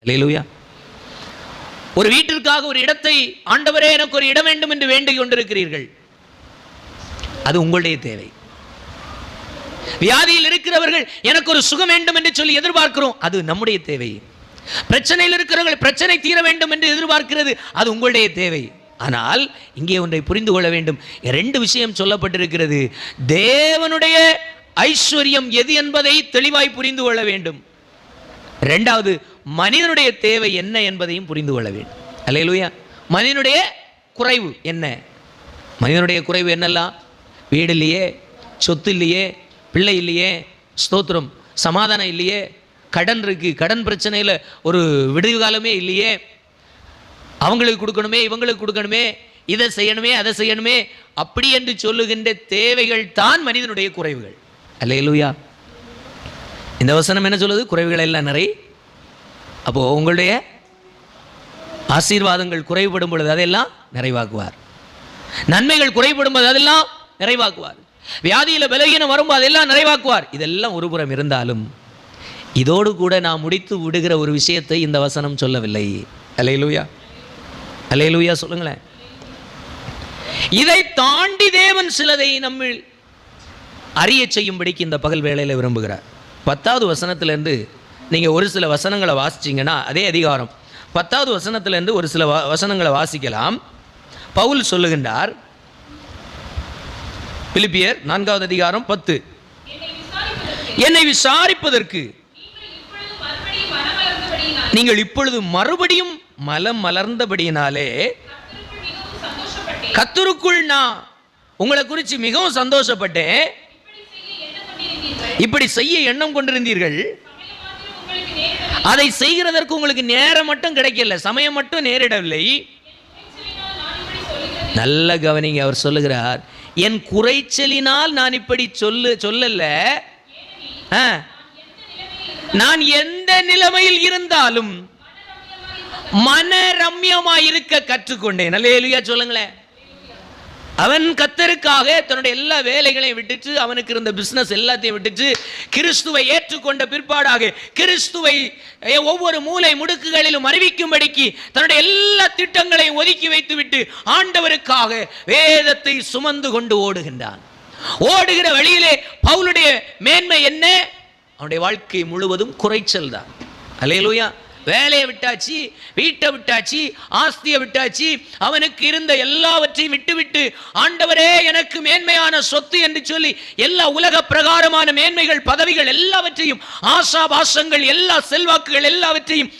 அல்லேலூயா. ஒரு வீட்டிற்காக ஒரு இடத்தை, ஆண்டவரே எனக்கு ஒரு இடம் வேண்டும் என்று வேண்டிக் கொண்டிருக்கிறீர்கள். அது உங்களுடைய தேவை. வியாதியில் இருக்கிறவர்கள் எனக்கு ஒரு சுகம் வேண்டும் என்று சொல்லி எதிர்பார்க்கிறோம், அது நம்முடைய தேவை. பிரச்சனையில் இருக்கிறவர்கள் பிரச்சனை தீர வேண்டும் என்று எதிர்பார்க்கிறது, அது உங்களுடைய தேவை. ஆனால் இங்கே ஒன்றை புரிந்து கொள்ள வேண்டும். 2 விஷயம் சொல்லப்பட்டிருக்கிறது. தேவனுடைய ஐஸ்வர்யம் எது என்பதை தெளிவாய் புரிந்து கொள்ள வேண்டும். 2வது, மனிதனுடைய தேவை என்ன என்பதையும் புரிந்து கொள்ள வேண்டும். அல்லேலூயா. மனிதனுடைய குறைவு என்ன? மனிதனுடைய குறைவு என்னெல்லாம்? வீடு இல்லையே, சொத்து இல்லையே, பிள்ளை இல்லையே, ஸ்தோத்திரம், சமாதானம் இல்லையே, கடன் இருக்கு, கடன் பிரச்சனையில் ஒரு விடுவு காலமே இல்லையே, அவங்களுக்கு கொடுக்கணுமே, இவங்களுக்கு கொடுக்கணுமே, இதை செய்யணுமே, அதை செய்யணுமே, அப்படி என்று சொல்லுகின்ற தேவைகள் தான் மனிதனுடைய குறைவுகள். அல்லேலூயா. இந்த வசனம் என்ன சொல்லுது? குறைவுகள் எல்லாம் நிறை. அப்போ உங்களுடைய ஆசீர்வாதங்கள் குறைபடும் பொழுது அதெல்லாம் நிறைவாக்குவார். நன்மைகள் குறைபடும் போது அதெல்லாம் நிறைவாக்குவார். வியாதியில் பலகீனம் வரும்போது அதெல்லாம் நிறைவாக்குவார். இதெல்லாம் ஒரு புறம் இருந்தாலும் இதோடு கூட நாம் முடித்து விடுகிற ஒரு விஷயத்தை இந்த வசனம் சொல்லவில்லை. அல்லேலூயா. அல்லேலூயா சொல்லுங்களேன். இதை தாண்டி தேவன் சிலதை நம்ம அறிய செய்யும்படிக்கு இந்த பகல் வேளையில் விரும்புகிறார். 10வது வசனத்திலிருந்து நீங்கள் ஒரு சில வசனங்களை வாசிச்சிங்கன்னா, அதே அதிகாரம் 10வது வசனத்திலிருந்து ஒரு சில வசனங்களை வாசிக்கலாம். பவுல் சொல்லுகின்றார், பிலிப்பியர் 4வது அதிகாரம் 10, என்னை விசாரிப்பதற்கு நீங்கள் இப்பொழுது மறுபடியும் மலம் மலர்ந்தபடியினாலே கர்த்தருக்குள் நான் உங்களை குறித்து மிகவும் சந்தோஷப்பட்டேன். இப்படி செய்ய எண்ணம் கொண்டிருந்தீர்கள், அதை செய்கிறதற்கு உங்களுக்கு நேரம் மட்டும் கிடைக்கல, சமயம் மட்டும் நேரிடவில்லை. நல்ல கவனிங்க, அவர் சொல்லுகிறார், என் குறைச்சலினால் நான் இப்படி சொல்லல, நான் எந்த நிலைமையில் இருந்தாலும் மனரம்யமாயிருக்க கற்றுக்கொண்டேன். அல்லேலூயா சொல்லுங்களேன். அவன் கர்த்தருக்காக தன்னுடைய எல்லா வேலைகளையும் விட்டுட்டு, அவனுக்கு இருந்த பிசினஸ் எல்லாத்தையும் விட்டுட்டு, கிறிஸ்துவை ஏற்றுக்கொண்ட பிற்பாடாக கிறிஸ்துவை ஒவ்வொரு மூலை முடுக்குகளிலும் அறிவிக்கும்படிக்கு தன்னுடைய எல்லா திட்டங்களையும் ஒதுக்கி வைத்துவிட்டு ஆண்டவருக்காக வேதத்தை சுமந்து கொண்டு ஓடுகின்றான். ஓடுகிற வழியிலே பவுலுடைய மேன்மை என்ன? அவனுடைய வாழ்க்கை முழுவதும் குறைச்சல் தான். அல்லேலூயா. வேலையை விட்டாச்சு, வீட்டை விட்டாச்சு, ஆஸ்தியை விட்டாச்சு, அவனுக்கு இருந்த எல்லாவற்றையும் விட்டுவிட்டு, ஆண்டவரே எனக்கு மேன்மையான சொத்து என்று சொல்லி எல்லா உலக பிரகாரமான மேன்மைகள், பதவிகள் எல்லாவற்றையும், ஆசாபாசங்கள், எல்லா செல்வாக்குகள் எல்லாவற்றையும்